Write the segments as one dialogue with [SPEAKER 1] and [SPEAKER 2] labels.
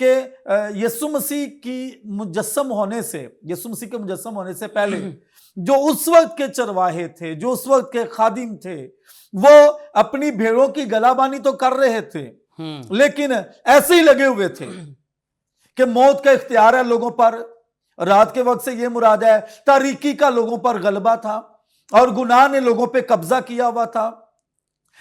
[SPEAKER 1] کہ یسوع مسیح کی مجسم ہونے سے، یسوع مسیح کے مجسم ہونے سے پہلے جو اس وقت کے چرواہے تھے، جو اس وقت کے خادم تھے، وہ اپنی بھیڑوں کی گلابانی تو کر رہے تھے، لیکن ایسے ہی لگے ہوئے تھے کہ موت کا اختیار ہے لوگوں پر۔ رات کے وقت سے یہ مراد ہے تاریکی کا لوگوں پر غلبہ تھا، اور گناہ نے لوگوں پہ قبضہ کیا ہوا تھا۔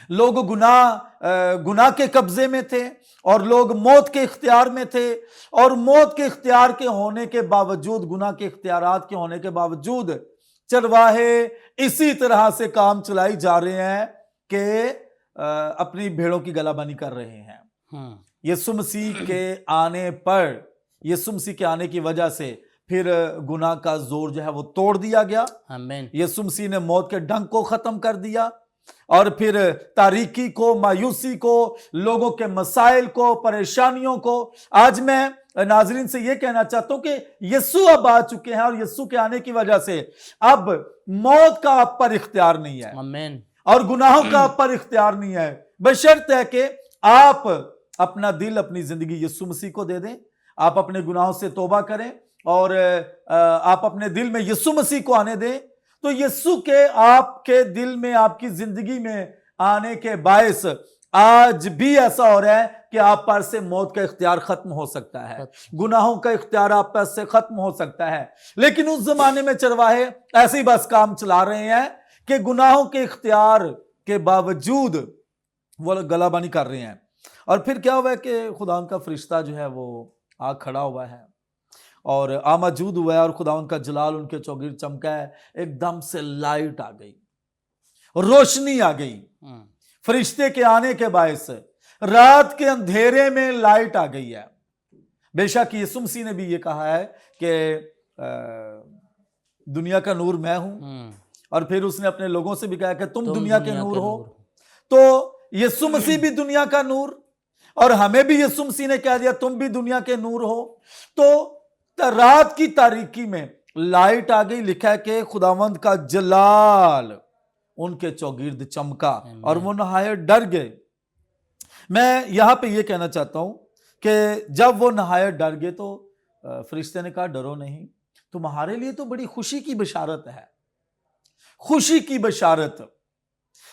[SPEAKER 1] لوگ گناہ کے قبضے میں تھے، اور لوگ موت کے اختیار میں تھے، اور موت کے اختیار کے ہونے کے باوجود، گناہ کے اختیارات کے ہونے کے باوجود چرواہے اسی طرح سے کام چلائی جا رہے ہیں کہ اپنی بھیڑوں کی گلابانی کر رہے ہیں۔ یسوع مسیح کے آنے پر، یسوع مسیح کے آنے کی وجہ سے پھر گناہ کا زور جو ہے وہ توڑ دیا گیا۔
[SPEAKER 2] آمین۔
[SPEAKER 1] یسوع مسیح نے موت کے ڈنک کو ختم کر دیا، اور پھر تاریکی کو، مایوسی کو، لوگوں کے مسائل کو، پریشانیوں کو۔ آج میں ناظرین سے یہ کہنا چاہتا ہوں کہ یسوع اب آ چکے ہیں، اور یسوع کے آنے کی وجہ سے اب موت کا آپ پر اختیار نہیں ہے،
[SPEAKER 2] آمین۔
[SPEAKER 1] اور گناہوں کا آپ پر اختیار نہیں ہے، بشرط ہے کہ آپ اپنا دل، اپنی زندگی یسوع مسیح کو دے دیں، آپ اپنے گناہوں سے توبہ کریں، اور آپ اپنے دل میں یسوع مسیح کو آنے دیں۔ تو یسوع کے آپ کے دل میں، آپ کی زندگی میں آنے کے باعث آج بھی ایسا ہو رہا ہے کہ آپ پر سے موت کا اختیار ختم ہو سکتا ہے، گناہوں کا اختیار آپ پر سے ختم ہو سکتا ہے۔ لیکن اس زمانے میں چرواہے ایسے ہی بس کام چلا رہے ہیں کہ گناہوں کے اختیار کے باوجود وہ گلابانی کر رہے ہیں۔ اور پھر کیا ہوا ہے کہ خدا کا فرشتہ جو ہے وہ آ کھڑا ہوا ہے، اور آموجود ہوا ہے، اور خداوند کا جلال ان کے چوگرد چمکا ہے۔ ایک دم سے لائٹ آ گئی، روشنی آ گئی، فرشتے کے آنے کے باعث رات کے اندھیرے میں لائٹ آ گئی ہے۔ بے شک یسوع مسیح نے بھی یہ کہا ہے کہ دنیا کا نور میں ہوں، اور پھر اس نے اپنے لوگوں سے بھی کہا کہ تم دنیا کے نور ہو۔ تو یسوع مسیح بھی دنیا کا نور، اور ہمیں بھی یسوع مسیح نے کہہ دیا تم بھی دنیا کے نور ہو۔ تو رات کی تاریکی میں لائٹ آ گئی، لکھا ہے کہ خداوند کا جلال ان کے چوگرد چمکا، اور وہ نہایت ڈر گئے۔ میں یہاں پہ یہ کہنا چاہتا ہوں کہ جب وہ نہایت ڈر گئے تو فرشتے نے کہا ڈرو نہیں، تمہارے لیے تو بڑی خوشی کی بشارت ہے، خوشی کی بشارت،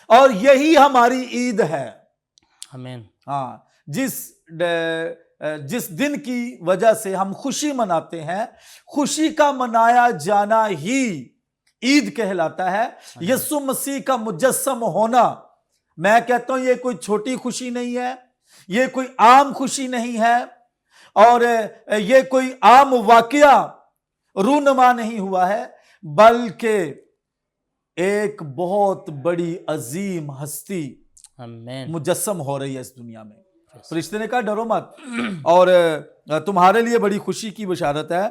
[SPEAKER 1] اور یہی ہماری عید ہے۔
[SPEAKER 2] آمین۔
[SPEAKER 1] ہاں، جس دن کی وجہ سے ہم خوشی مناتے ہیں، خوشی کا منایا جانا ہی عید کہلاتا ہے۔ یسوع مسیح کا مجسم ہونا، میں کہتا ہوں یہ کوئی چھوٹی خوشی نہیں ہے، یہ کوئی عام خوشی نہیں ہے، اور یہ کوئی عام واقعہ رونما نہیں ہوا ہے، بلکہ ایک بہت بڑی عظیم ہستی مجسم ہو رہی ہے اس دنیا میں۔ فرشتے نے کہا ڈرو مت، اور تمہارے لیے بڑی خوشی کی بشارت ہے،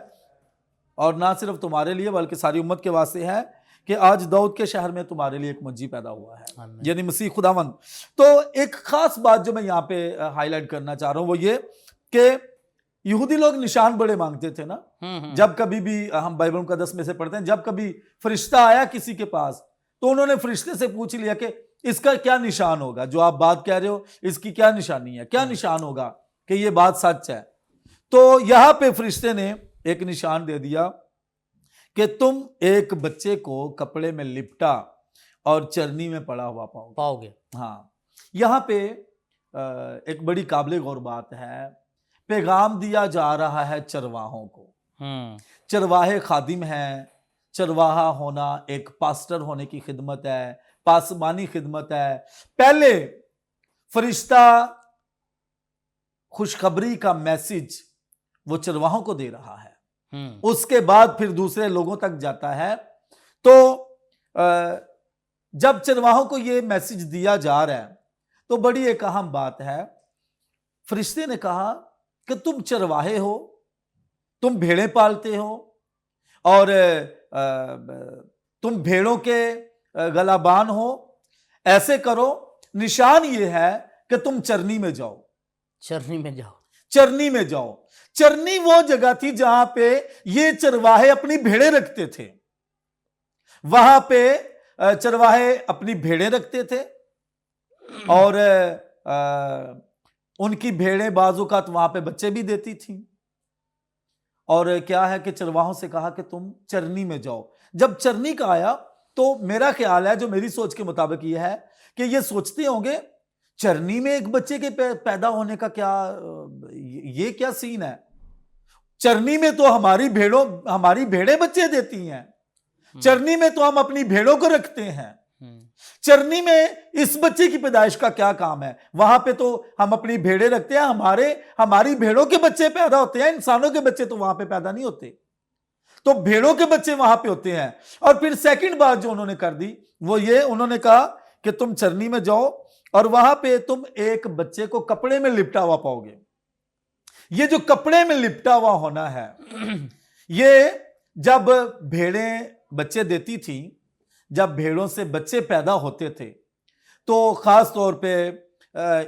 [SPEAKER 1] اور نہ صرف تمہارے لیے بلکہ ساری امت کے واسطے ہے کہ آج داؤد کے شہر میں تمہارے لیے ایک منجی پیدا ہوا ہے، یعنی مسیح خداوند۔ تو ایک خاص بات جو میں یہاں پہ ہائی لائٹ کرنا چاہ رہا ہوں وہ یہ کہ یہودی لوگ نشان بڑے مانگتے تھے نا۔ جب کبھی بھی ہم بائبل مقدس میں سے پڑھتے ہیں، جب کبھی فرشتہ آیا کسی کے پاس تو انہوں نے فرشتے سے پوچھ لیا کہ اس کا کیا نشان ہوگا، جو آپ بات کہہ رہے ہو اس کی کیا نشانی ہے، کیا نشان ہوگا کہ یہ بات سچ ہے۔ تو یہاں پہ فرشتے نے ایک نشان دے دیا کہ تم ایک بچے کو کپڑے میں لپٹا اور چرنی میں پڑا ہوا پاؤ گے۔ ہاں، یہاں پہ ایک بڑی قابل غور بات ہے، پیغام دیا جا رہا ہے چرواہوں کو۔ چرواہے خادم ہیں، چرواہا ہونا ایک پاسٹر ہونے کی خدمت ہے، پاسبانی خدمت ہے۔ پہلے فرشتہ خوشخبری کا میسج وہ چرواہوں کو دے رہا ہے، اس کے بعد پھر دوسرے لوگوں تک جاتا ہے۔ تو جب چرواہوں کو یہ میسج دیا جا رہا ہے تو بڑی ایک اہم بات ہے۔ فرشتے نے کہا کہ تم چرواہے ہو، تم بھیڑیں پالتے ہو، اور تم بھیڑوں کے گلابان ہو، ایسے کرو، نشان یہ ہے کہ تم چرنی میں جاؤ، چرنی میں جاؤ، چرنی میں جاؤ۔ چرنی وہ جگہ تھی جہاں پہ یہ چرواہے اپنی بھیڑیں رکھتے تھے، وہاں پہ چرواہے اپنی بھیڑیں رکھتے تھے، اور ان کی بھیڑیں بعض اوقات وہاں پہ بچے بھی دیتی تھیں، اور کیا ہے کہ چرواہوں سے کہا کہ تم چرنی میں جاؤ۔ جب چرنی کا آیا تو میرا خیال ہے، جو میری سوچ کے مطابق یہ ہے کہ یہ سوچتے ہوں گے چرنی میں ایک بچے کے پیدا ہونے کا کیا، یہ کیا سین ہے؟ چرنی میں تو ہماری بھیڑیں بچے دیتی ہیں، چرنی میں تو ہم اپنی بھیڑوں کو رکھتے ہیں، چرنی میں اس بچے کی پیدائش کا کیا کام ہے؟ وہاں پہ تو ہم اپنی بھیڑیں رکھتے ہیں، ہماری بھیڑوں کے بچے پیدا ہوتے ہیں، انسانوں کے بچے تو وہاں پہ پیدا نہیں ہوتے، تو بھیڑوں کے بچے وہاں پہ ہوتے ہیں۔ اور پھر سیکنڈ بات جو انہوں نے کر دی وہ یہ، انہوں نے کہا کہ تم چرنی میں جاؤ اور وہاں پہ تم ایک بچے کو کپڑے میں لپٹا ہوا پاؤ گے۔ یہ جو کپڑے میں لپٹا ہوا ہونا ہے، یہ جب بھیڑیں بچے دیتی تھیں، جب بھیڑوں سے بچے پیدا ہوتے تھے تو خاص طور پہ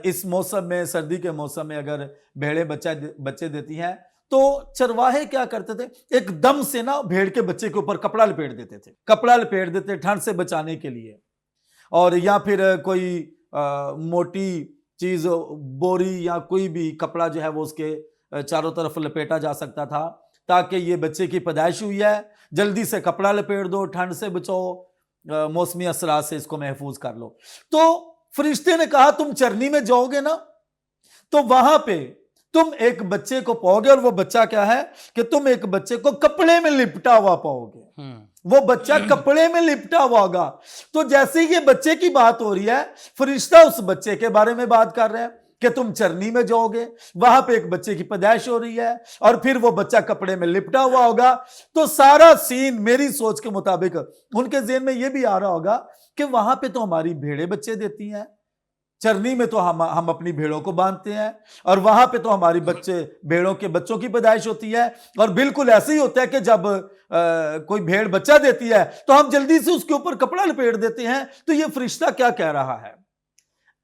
[SPEAKER 1] اس موسم میں، سردی کے موسم میں اگر بھیڑیں بچے دیتی ہیں تو چرواہے کیا کرتے تھے، ایک دم سے نا بھیڑ کے بچے کے اوپر کپڑا لپیٹ دیتے ٹھنڈ سے بچانے کے لیے، اور یا پھر کوئی موٹی چیز، بوری یا کوئی بھی کپڑا جو ہے وہ اس کے چاروں طرف لپیٹا جا سکتا تھا، تاکہ یہ بچے کی پیدائش ہوئی ہے، جلدی سے کپڑا لپیٹ دو، ٹھنڈ سے بچاؤ، موسمی اثرات سے اس کو محفوظ کر لو۔ تو فرشتے نے کہا تم چرنی میں جاؤ گے نا تو وہاں پہ تم ایک بچے کو پاؤ گے، اور وہ بچہ کیا ہے کہ تم ایک بچے کو کپڑے میں لپٹا ہوا پاؤ گے، وہ بچہ کپڑے میں لپٹا ہوا ہوگا۔ تو جیسے یہ بچے کی بات ہو رہی ہے، فرشتہ اس بچے کے بارے میں بات کر رہے ہیں کہ تم چرنی میں جاؤ گے، وہاں پہ ایک بچے کی پیدائش ہو رہی ہے، اور پھر وہ بچہ کپڑے میں لپٹا ہوا ہوگا۔ تو سارا سین میری سوچ کے مطابق ان کے ذہن میں یہ بھی آ رہا ہوگا کہ وہاں پہ تو ہماری بھیڑیں بچے دیتی ہیں، چرنی میں تو ہم اپنی بھیڑوں کو باندھتے ہیں، اور وہاں پہ تو ہماری بھیڑوں کے بچوں کی پیدائش ہوتی ہے، اور بالکل ایسے ہی ہوتا ہے کہ جب کوئی بھیڑ بچہ دیتی ہے تو ہم جلدی سے اس کے اوپر کپڑا لپیٹ دیتے ہیں۔ تو یہ فرشتہ کیا کہہ رہا ہے؟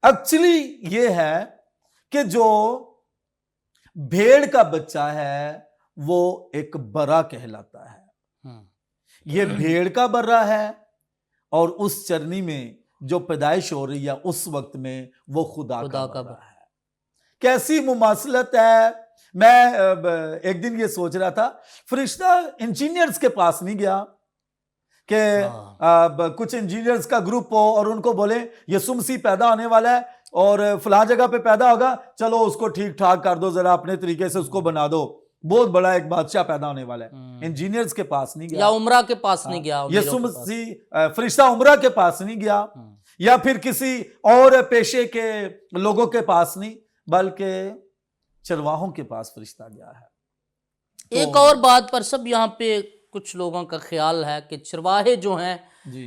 [SPEAKER 1] ایکچولی یہ ہے کہ جو بھیڑ کا بچہ ہے وہ ایک برا کہلاتا ہے، یہ بھیڑ کا برا ہے، اور اس چرنی میں جو پیدائش ہو رہی ہے اس وقت میں وہ خدا کا برا ہے۔ کیسی مماثلت ہے! میں ایک دن یہ سوچ رہا تھا، فرشتہ انجینئرز کے پاس نہیں گیا کہ کچھ انجینئرز کا گروپ ہو اور ان کو بولے یسوع مسیح پیدا ہونے والا ہے اور فلاں جگہ پہ پیدا ہوگا، چلو اس کو ٹھیک ٹھاک کر دو، ذرا اپنے طریقے سے اس کو بنا دو، بہت بڑا ایک بادشاہ پیدا ہونے والا ہے۔ انجینئرز کے پاس نہیں گیا،
[SPEAKER 2] یا عمرہ کے پاس نہیں گیا،
[SPEAKER 1] یسوع مسیح فرشتہ عمرہ کے پاس نہیں گیا، یا پھر کسی اور پیشے کے لوگوں کے پاس نہیں، بلکہ چرواہوں کے پاس فرشتہ گیا ہے۔
[SPEAKER 2] ایک اور بات پر سب یہاں پہ کچھ لوگوں کا خیال ہے کہ چرواہے جو ہیں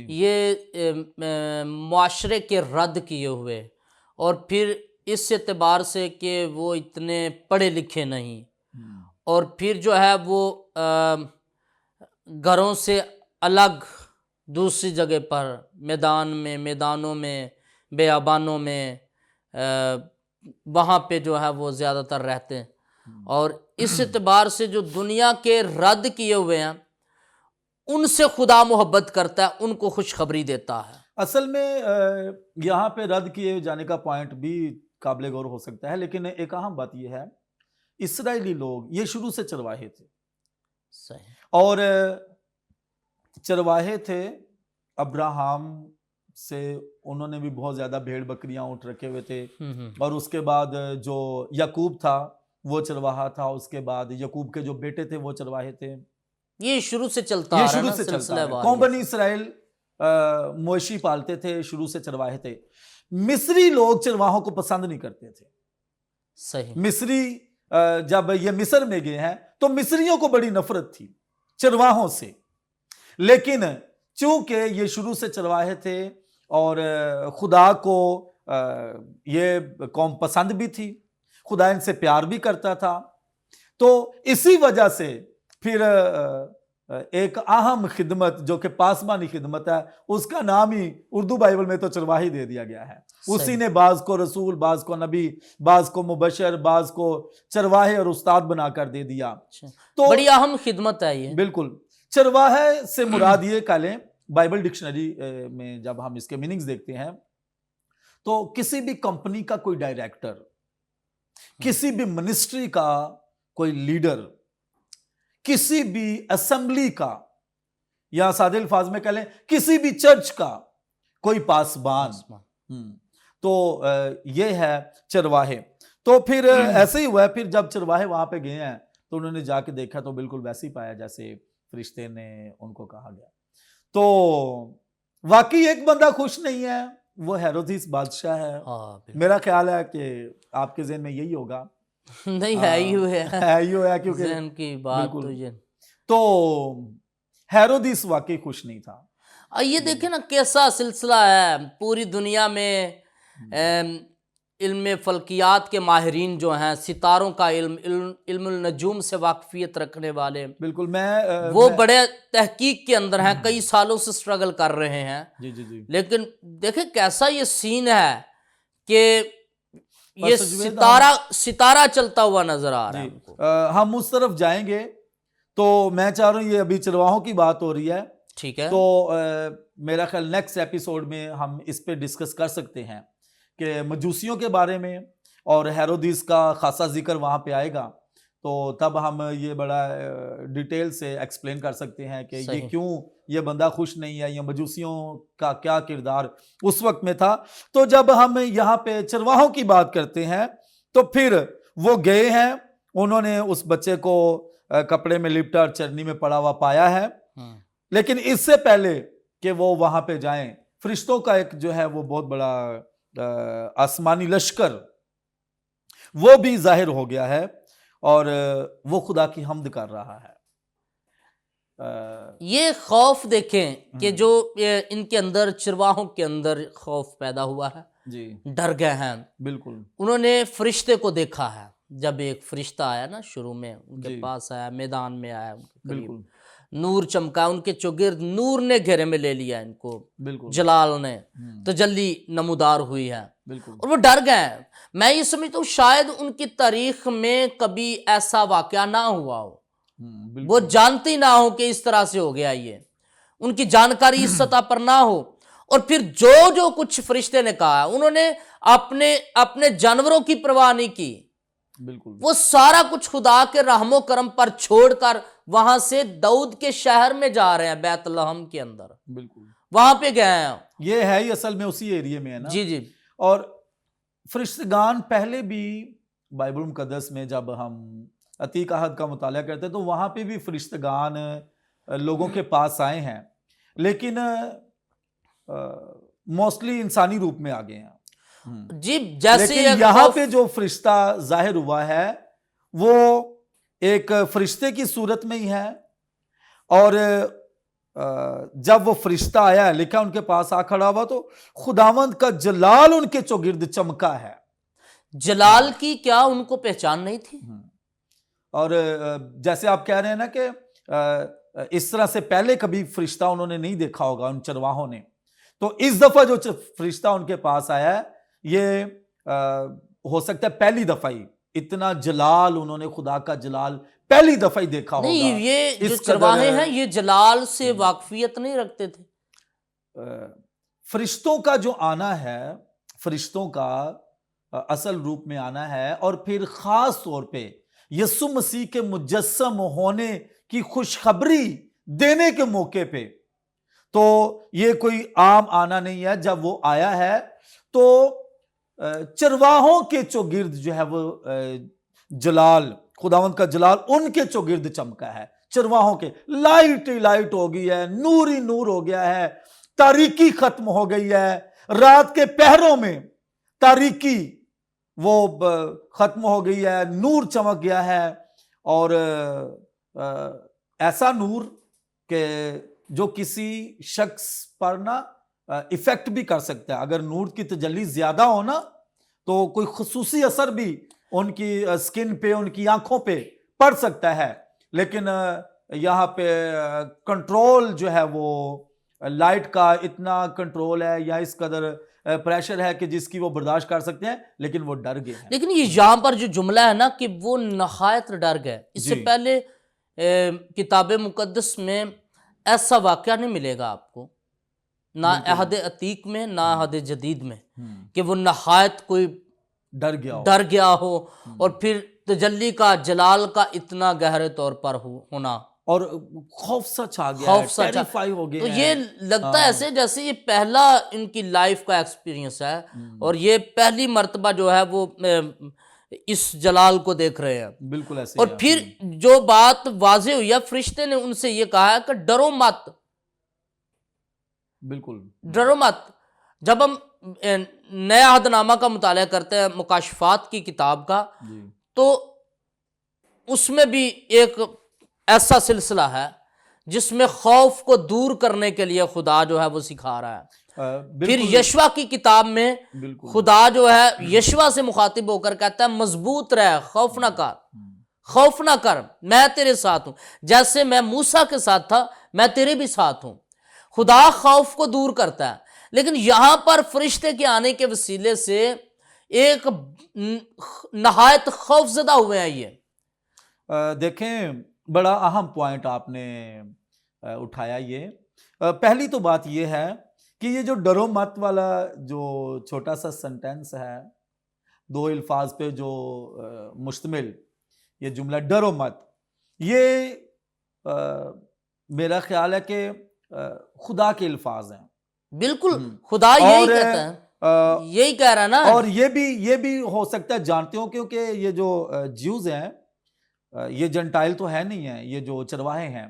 [SPEAKER 2] یہ معاشرے کے رد کیے ہوئے، اور پھر اس اعتبار سے کہ وہ اتنے پڑھے لکھے نہیں، اور پھر جو ہے وہ گھروں سے الگ دوسری جگہ پر میدانوں میں بیابانوں میں وہاں پہ جو ہے وہ زیادہ تر رہتے ہیں، اور اس اعتبار سے جو دنیا کے رد کیے ہوئے ہیں ان سے خدا محبت کرتا ہے، ان کو خوشخبری دیتا ہے۔
[SPEAKER 1] اصل میں یہاں پہ رد کیے جانے کا پوائنٹ بھی قابل غور ہو سکتا ہے، لیکن ایک اہم بات یہ ہے، اسرائیلی لوگ یہ شروع سے چرواہے تھے،
[SPEAKER 2] صحیح،
[SPEAKER 1] اور چرواہے تھے ابراہم سے، انہوں نے بھی بہت زیادہ بھیڑ بکریاں اونٹ رکھے ہوئے تھے، اور اس کے بعد جو یعقوب تھا وہ چرواہا تھا، اس کے بعد یعقوب کے جو بیٹے تھے وہ چرواہے تھے۔
[SPEAKER 2] یہ شروع سے چلتا آ رہا ہے، سلسلہ وار۔
[SPEAKER 1] قوم بنی اسرائیل مویشی پالتے تھے، شروع سے چرواہے تھے۔ مصری لوگ چرواہوں کو پسند نہیں کرتے تھے۔
[SPEAKER 2] صحیح،
[SPEAKER 1] مصری جب یہ مصر میں گئے ہیں تو مصریوں کو بڑی نفرت تھی چرواہوں سے، لیکن چونکہ یہ شروع سے چرواہے تھے اور خدا کو یہ قوم پسند بھی تھی، خدا ان سے پیار بھی کرتا تھا، تو اسی وجہ سے پھر ایک اہم خدمت جو کہ پاسبانی خدمت ہے، اس کا نام ہی اردو بائبل میں تو چرواہی دے دیا گیا ہے۔ اسی نے بعض کو رسول، بعض کو نبی، بعض کو مبشر، بعض کو چرواہے اور استاد بنا کر دے دیا۔
[SPEAKER 2] تو بڑی اہم خدمت ہے یہ۔
[SPEAKER 1] بالکل، چرواہے سے مراد یہ کہہ لیں، بائبل ڈکشنری میں جب ہم اس کے میننگز دیکھتے ہیں تو کسی بھی کمپنی کا کوئی ڈائریکٹر کسی بھی منسٹری کا کوئی لیڈر، کسی بھی اسمبلی کا، یا سادے الفاظ میں کہہ لیں کسی بھی چرچ کا کوئی پاسبان، تو یہ ہے چرواہے. تو پھر ایسے ہی ہوا ہے. پھر جب چرواہے وہاں پہ گئے ہیں تو انہوں نے جا کے دیکھا تو بالکل ویسے ہی پایا جیسے فرشتے نے ان کو کہا گیا. تو واقعی ایک بندہ خوش نہیں ہے، وہ ہیرودیس بادشاہ ہے. میرا خیال ہے کہ آپ کے ذہن میں یہی ہوگا.
[SPEAKER 2] نہیں ہے ہی
[SPEAKER 1] ہوا ہے کیونکہ
[SPEAKER 2] ذہن کی بات
[SPEAKER 1] تو ہیرودیس واقعی خوش نہیں تھا.
[SPEAKER 2] یہ دیکھیں نا کیسا سلسلہ ہے. پوری دنیا میں علم فلکیات کے ماہرین جو ہیں، ستاروں کا علم النجوم سے واقفیت رکھنے والے،
[SPEAKER 1] بالکل
[SPEAKER 2] وہ بڑے تحقیق کے اندر ہیں، کئی سالوں سے سٹرگل کر رہے ہیں.
[SPEAKER 1] جی
[SPEAKER 2] لیکن دیکھیں کیسا یہ سین ہے کہ یہ ستارہ چلتا ہوا نظر آ رہا ہے.
[SPEAKER 1] ہم اس طرف جائیں گے تو میں چاہ رہا ہوں، یہ ابھی چرواہوں کی بات ہو رہی ہے،
[SPEAKER 2] ٹھیک ہے،
[SPEAKER 1] تو میرا خیال نیکسٹ ایپیسوڈ میں ہم اس پہ ڈسکس کر سکتے ہیں کہ مجوسیوں کے بارے میں، اور ہیرودیس کا خاصا ذکر وہاں پہ آئے گا. تو تب ہم یہ بڑا ڈیٹیل سے ایکسپلین کر سکتے ہیں کہ یہ کیوں یہ بندہ خوش نہیں ہے، یا مجوسیوں کا کیا کردار اس وقت میں تھا. تو جب ہم یہاں پہ چرواہوں کی بات کرتے ہیں تو پھر وہ گئے ہیں، انہوں نے اس بچے کو کپڑے میں لپٹا اور چرنی میں پڑا ہوا پایا ہے. لیکن اس سے پہلے کہ وہ وہاں پہ جائیں، فرشتوں کا ایک جو ہے وہ بہت بڑا آسمانی لشکر وہ بھی ظاہر ہو گیا ہے، اور وہ خدا کی حمد کر رہا ہے.
[SPEAKER 2] یہ خوف دیکھیں کہ جو ان کے اندر، چرواہوں کے اندر خوف پیدا ہوا ہے،
[SPEAKER 1] جی
[SPEAKER 2] ڈر گئے ہیں.
[SPEAKER 1] بالکل.
[SPEAKER 2] انہوں نے فرشتے کو دیکھا ہے. جب ایک فرشتہ آیا نا شروع میں ان کے پاس آیا، میدان میں آیا، ان کے قریب نور چمکا، ان کے چوگرد نور نے گھیرے میں لے لیا ان کو، جلال نے تجلی نمودار ہوئی ہے، اور وہ ڈر گئے ہیں. میں یہ سمجھتا ہوں شاید ان کی تاریخ میں کبھی ایسا واقعہ نہ ہوا ہو، وہ جانتی نہ ہو کہ اس طرح سے ہو گیا، یہ ان کی جانکاری اس سطح پر نہ ہو. اور پھر جو کچھ فرشتے نے کہا، انہوں نے اپنے جانوروں کی پرواہ نہیں کی.
[SPEAKER 1] بالکل. وہ
[SPEAKER 2] سارا کچھ خدا کے رحم و کرم پر چھوڑ کر وہاں سے داؤد کے شہر میں جا رہے ہیں، بیت لحم کے اندر. بالکل وہاں پہ گئے ہیں. یہ
[SPEAKER 1] ہے ہی اصل میں اسی ایریے میں ہے نا.
[SPEAKER 2] جی.
[SPEAKER 1] اور فرشتگان پہلے بھی بائبل مقدس میں جب ہم عتیق عہد کا مطالعہ کرتے تو وہاں پہ بھی فرشتگان لوگوں کے پاس آئے ہیں، لیکن موسٹلی انسانی روپ میں آ گئے ہیں.
[SPEAKER 2] جی جیسے
[SPEAKER 1] یہاں پہ جو فرشتہ ظاہر ہوا ہے وہ ایک فرشتے کی صورت میں ہی ہے. اور جب وہ فرشتہ آیا، لکھا ان کے پاس آ کھڑا ہوا تو خداوند کا جلال ان کے چوگرد چمکا ہے.
[SPEAKER 2] جلال کی کیا ان کو پہچان نہیں تھی؟
[SPEAKER 1] اور جیسے آپ کہہ رہے ہیں نا کہ اس طرح سے پہلے کبھی فرشتہ انہوں نے نہیں دیکھا ہوگا ان چرواہوں نے، تو اس دفعہ جو فرشتہ ان کے پاس آیا ہے یہ ہو سکتا ہے پہلی دفعہ ہی اتنا جلال انہوں نے، خدا کا جلال پہلی دفعہ ہی دیکھا ہوگا.
[SPEAKER 2] نہیں، یہ جو چرواہے ہیں یہ جلال سے واقفیت نہیں رکھتے تھے.
[SPEAKER 1] فرشتوں کا جو آنا ہے، فرشتوں کا اصل روپ میں آنا ہے، اور پھر خاص طور پہ یسوع مسیح کے مجسم ہونے کی خوشخبری دینے کے موقع پہ، تو یہ کوئی عام آنا نہیں ہے. جب وہ آیا ہے تو چرواہوں کے چوگرد جو ہے وہ جلال، خداوند کا جلال ان کے چوگرد چمکا ہے. چرواہوں کے لائٹ ہی لائٹ ہو گئی ہے، نور ہی نور ہو گیا ہے، تاریکی ختم ہو گئی ہے. رات کے پہروں میں تاریکی وہ ختم ہو گئی ہے، نور چمک گیا ہے. اور ایسا نور کہ جو کسی شخص پر نا ایفیکٹ بھی کر سکتا ہے. اگر نور کی تجلی زیادہ ہو نا تو کوئی خصوصی اثر بھی ان کی سکن پہ، ان کی آنکھوں پہ پڑ سکتا ہے. لیکن یہاں پہ کنٹرول جو ہے وہ لائٹ کا اتنا کنٹرول ہے، یا اس قدر پریشر ہے کہ جس کی وہ برداشت کر سکتے ہیں، لیکن وہ ڈر گئے ہیں.
[SPEAKER 2] لیکن یہ یہاں پر جو جملہ ہے نا کہ وہ نہایت ڈر گئے، اس سے پہلے کتاب مقدس میں ایسا واقعہ نہیں ملے گا آپ کو، نہ عہد عتیق میں نہ عہد جدید میں، کہ وہ نہایت کوئی ڈر گیا ہو اور پھر تجلی کا جلال کا اتنا گہرے طور پر ہونا
[SPEAKER 1] اور خوف سا چھا گیا
[SPEAKER 2] خوف سا
[SPEAKER 1] ٹیریفائی ہو گئے
[SPEAKER 2] تو
[SPEAKER 1] ہیں.
[SPEAKER 2] یہ لگتا ہے ایسے جیسے یہ پہلا ان کی لائف کا ایکسپیرینس ہے اور یہ پہلی مرتبہ جو ہے وہ اس جلال کو دیکھ رہے ہیں.
[SPEAKER 1] بالکل ایسے
[SPEAKER 2] اور پھر جو بات واضح ہوئی ہے فرشتے نے ان سے یہ کہا ہے کہ ڈرو مت،
[SPEAKER 1] بالکل
[SPEAKER 2] ڈرو مت. جب ہم نیا عہد نامہ کا مطالعہ کرتے ہیں مکاشفات کی کتاب کا تو اس میں بھی ایک ایسا سلسلہ ہے جس میں خوف کو دور کرنے کے لیے خدا جو ہے وہ سکھا رہا ہے. پھر یشوع کی کتاب میں خدا جو ہے یشوع سے مخاطب ہو کر کہتا ہے مضبوط رہ، خوف نہ کر، خوف نہ کر، میں تیرے ساتھ ہوں، جیسے میں موسیٰ کے ساتھ تھا میں تیرے بھی ساتھ ہوں. خدا خوف کو دور کرتا ہے. لیکن یہاں پر فرشتے کے آنے کے وسیلے سے ایک نہایت خوف زدہ ہوئے ہیں. یہ
[SPEAKER 1] دیکھیں بڑا اہم پوائنٹ آپ نے اٹھایا. یہ پہلی تو بات یہ ہے کہ یہ جو ڈرو مت والا جو چھوٹا سا سنٹینس ہے، دو الفاظ پہ جو مشتمل یہ جملہ ڈرو مت، یہ میرا خیال ہے کہ خدا کے الفاظ ہیں.
[SPEAKER 2] بالکل خدا یہی کہتا ہے، یہی کہہ رہا نا.
[SPEAKER 1] اور یہ بھی ہو سکتا ہے جانتے ہو کیونکہ یہ جو جیوز ہیں یہ جنٹائل تو ہے نہیں ہیں، یہ جو چرواہے ہیں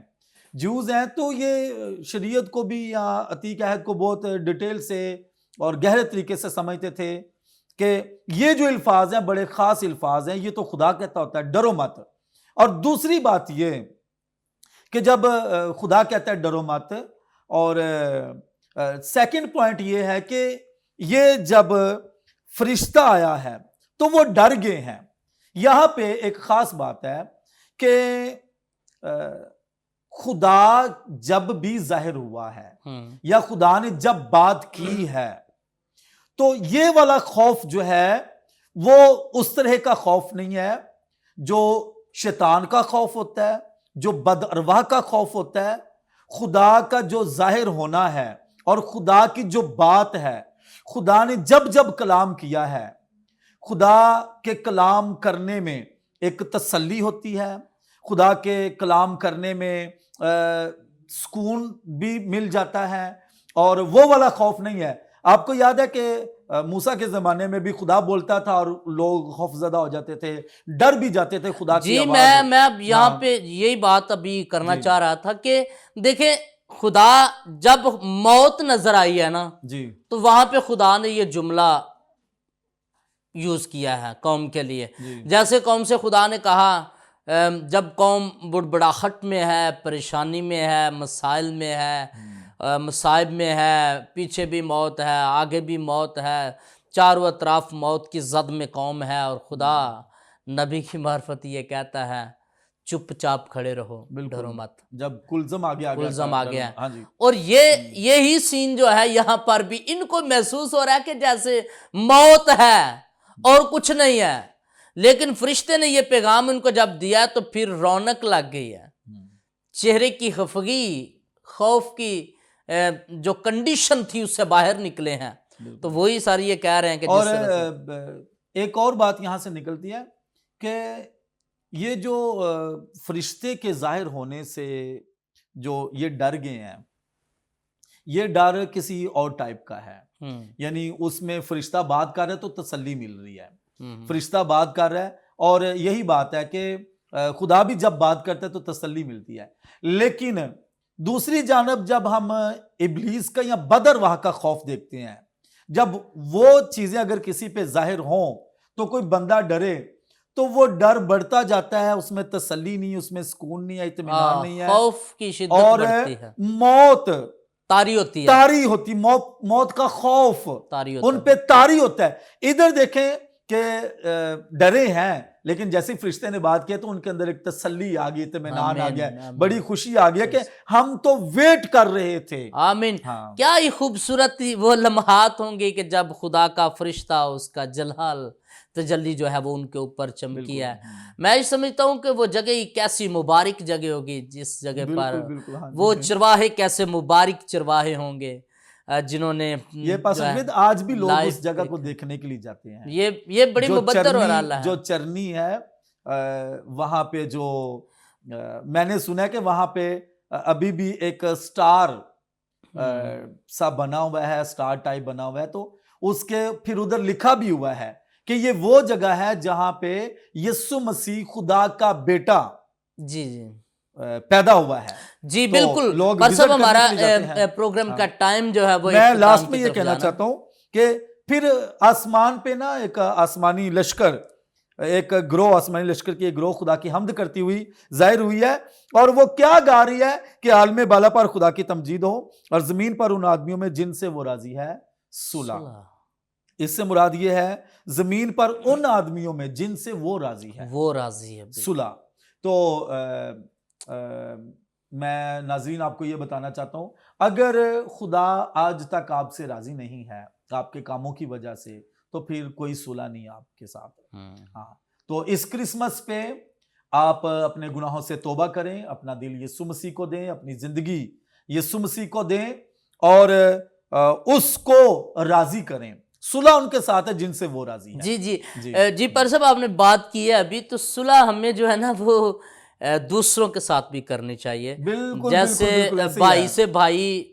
[SPEAKER 1] جیوز ہیں، تو یہ شریعت کو بھی یا عتیق عہد کو بہت ڈیٹیل سے اور گہرے طریقے سے سمجھتے تھے کہ یہ جو الفاظ ہیں بڑے خاص الفاظ ہیں، یہ تو خدا کہتا ہوتا ہے ڈرو مت. اور دوسری بات یہ کہ جب خدا کہتا ہے ڈرو مت، اور سیکنڈ پوائنٹ یہ ہے کہ یہ جب فرشتہ آیا ہے تو وہ ڈر گئے ہیں. یہاں پہ ایک خاص بات ہے کہ خدا جب بھی ظاہر ہوا ہے یا خدا نے جب بات کی ہے تو یہ والا خوف جو ہے وہ اس طرح کا خوف نہیں ہے جو شیطان کا خوف ہوتا ہے، جو بد ارواح کا خوف ہوتا ہے. خدا کا جو ظاہر ہونا ہے اور خدا کی جو بات ہے، خدا نے جب کلام کیا ہے، خدا کے کلام کرنے میں ایک تسلی ہوتی ہے، خدا کے کلام کرنے میں سکون بھی مل جاتا ہے، اور وہ والا خوف نہیں ہے. آپ کو یاد ہے کہ موسیٰ کے زمانے میں بھی خدا بولتا تھا اور لوگ خوف زدہ ہو جاتے تھے، ڈر بھی جاتے تھے خدا کی آواز.
[SPEAKER 2] میں اب یہاں پہ یہی بات ابھی کرنا چاہ رہا تھا کہ دیکھیں خدا جب موت نظر آئی ہے نا تو وہاں پہ خدا نے یہ جملہ یوز کیا ہے قوم کے لیے. جیسے قوم سے خدا نے کہا جب قوم بڑبڑاہٹ میں ہے، پریشانی میں ہے، مسائل میں ہے، مصائب میں ہے، پیچھے بھی موت ہے، آگے بھی موت ہے، چاروں اطراف موت کی زد میں قوم ہے، اور خدا نبی کی معرفت یہ کہتا ہے چپ چاپ کھڑے رہو، ڈرو مت.
[SPEAKER 1] جب کلزم آ گیا.
[SPEAKER 2] اور یہی سین جو ہے یہاں پر بھی ان کو محسوس ہو رہا ہے کہ جیسے موت ہے اور کچھ نہیں ہے. لیکن فرشتے نے یہ پیغام ان کو جب دیا تو پھر رونق لگ گئی ہے، چہرے کی خفگی، خوف کی جو کنڈیشن تھی اس سے باہر نکلے ہیں. تو وہی ساری یہ کہہ رہے ہیں کہ
[SPEAKER 1] اور ایک اور بات یہاں سے نکلتی ہے کہ یہ جو فرشتے کے ظاہر ہونے سے جو یہ ڈر گئے ہیں، یہ ڈر کسی اور ٹائپ کا ہے. یعنی اس میں فرشتہ بات کر رہا ہے تو تسلی مل رہی ہے، فرشتہ بات کر رہا ہے، اور یہی بات ہے کہ خدا بھی جب بات کرتا ہے تو تسلی ملتی ہے. لیکن دوسری جانب جب ہم ابلیس کا یا بد ارواح کا خوف دیکھتے ہیں، جب وہ چیزیں اگر کسی پہ ظاہر ہوں تو کوئی بندہ ڈرے تو وہ ڈر بڑھتا جاتا ہے، اس میں تسلی نہیں، اس میں سکون نہیں ہے، اطمینان نہیں ہے،
[SPEAKER 2] خوف کی شدت
[SPEAKER 1] اور
[SPEAKER 2] بڑھتی ہے،
[SPEAKER 1] موت
[SPEAKER 2] طاری ہوتی ہے،
[SPEAKER 1] طاری ہوتی، موت کا خوف ان پہ طاری ہوتا ہے. ادھر دیکھیں کہ ڈرے ہیں لیکن جیسے فرشتے نے بات کیا تو ان کے اندر ایک تسلی آ گئی، اطمینان آ گیا، بڑی خوشی آ گیا کہ ہم تو ویٹ کر رہے تھے.
[SPEAKER 2] آمین. کیا ہی خوبصورت وہ لمحات ہوں گے کہ جب خدا کا فرشتہ، اس کا جلال تجلی جو ہے وہ ان کے اوپر چمکی ہے. میں سمجھتا ہوں کہ وہ جگہ ہی کیسی مبارک جگہ ہوگی جس جگہ پر وہ چرواہے کیسے مبارک چرواہے ہوں گے. جنہوں نے
[SPEAKER 1] یہ پاسفید آج بھی لوگ اس جگہ کو دیکھنے کے لیے جاتے ہیں.
[SPEAKER 2] یہ بڑی مبدر اور اعلیٰ ہے.
[SPEAKER 1] جو چرنی ہے وہاں پہ جو میں نے سنا ہے کہ وہاں پہ ابھی بھی ایک سٹار سا بنا ہوا ہے, سٹار ٹائپ بنا ہوا ہے, تو اس کے پھر ادھر لکھا بھی ہوا ہے کہ یہ وہ جگہ ہے جہاں پہ یسوع مسیح خدا کا بیٹا
[SPEAKER 2] جی جی
[SPEAKER 1] پیدا ہوا ہے.
[SPEAKER 2] جی بالکل. پر سب ہمارا پروگرام کا ٹائم جو ہے وہ
[SPEAKER 1] میں لاسٹ میں یہ کہنا چاہتا ہوں کہ پھر آسمان پہ نا ایک آسمانی لشکر, ایک گروہ, آسمانی لشکر کی ایک گروہ خدا کی حمد کرتی ہوئی ظاہر ہوئی ہے, اور وہ کیا گا رہی ہے کہ عالم بالا پر خدا کی تمجید ہو اور زمین پر ان آدمیوں میں جن سے وہ راضی ہے صلح. اس سے مراد یہ ہے زمین پر ان آدمیوں میں جن سے وہ راضی ہے صلح. تو میں ناظرین آپ کو یہ بتانا چاہتا ہوں, اگر خدا آج تک آپ سے راضی نہیں ہے آپ کے کاموں کی وجہ سے, تو پھر کوئی صلح نہیں آپ کے ساتھ. ہاں, تو اس کرسمس پہ آپ اپنے گناہوں سے توبہ کریں, اپنا دل یسوع مسیح کو دیں, اپنی زندگی یسوع مسیح کو دیں اور اس کو راضی کریں. صلح ان کے ساتھ ہے جن سے وہ راضی ہے.
[SPEAKER 2] جی پر صاحب آپ نے بات کی ہے ابھی, تو صلح ہمیں جو ہے نا وہ دوسروں کے ساتھ بھی کرنی چاہیے. جیسے بھائی سے بھائی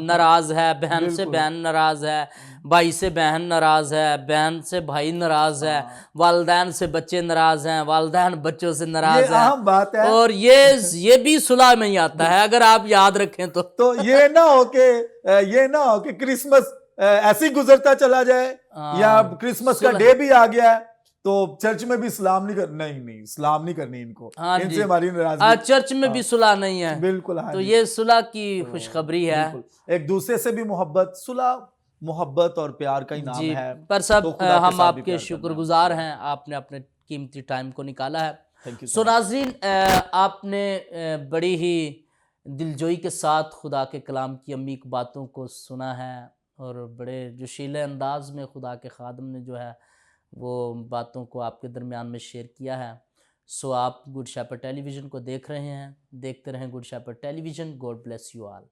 [SPEAKER 2] ناراض ہے, بہن سے بہن ناراض ہے, بھائی سے بہن ناراض ہے, بہن سے بھائی ناراض ہے, والدین سے بچے ناراض ہیں, والدین بچوں سے ناراض ہیں,
[SPEAKER 1] بات ہے.
[SPEAKER 2] اور یہ بھی صلح میں ہی آتا ہے اگر آپ یاد رکھیں تو.
[SPEAKER 1] یہ نہ ہو کہ کرسمس ایسے ہی گزرتا چلا جائے, یا کرسمس کا ڈے بھی آ گیا ہے تو چرچ میں بھی سلام نہیں سلام نہیں کرنی ان کو, ان سے ہماری ناراضگی,
[SPEAKER 2] چرچ میں بھی صلح نہیں ہے.
[SPEAKER 1] بالکل.
[SPEAKER 2] تو یہ صلح کی خوشخبری ہے.
[SPEAKER 1] ایک دوسرے سے بھی محبت, صلح محبت اور پیار کا ہی نام ہے.
[SPEAKER 2] پر سب ہم آپ کے شکر گزار ہیں, آپ نے اپنے قیمتی ٹائم کو نکالا ہے. سو ناظرین, آپ نے بڑی ہی دلجوئی کے ساتھ خدا کے کلام کی عمیق باتوں کو سنا ہے, اور بڑے جوشیلے انداز میں خدا کے خادم نے جو ہے وہ باتوں کو آپ کے درمیان میں شیئر کیا ہے. سو آپ گڈ شیپرڈ ٹیلی ویژن کو دیکھ رہے ہیں, دیکھتے رہیں Good Shepherd television. God bless you all.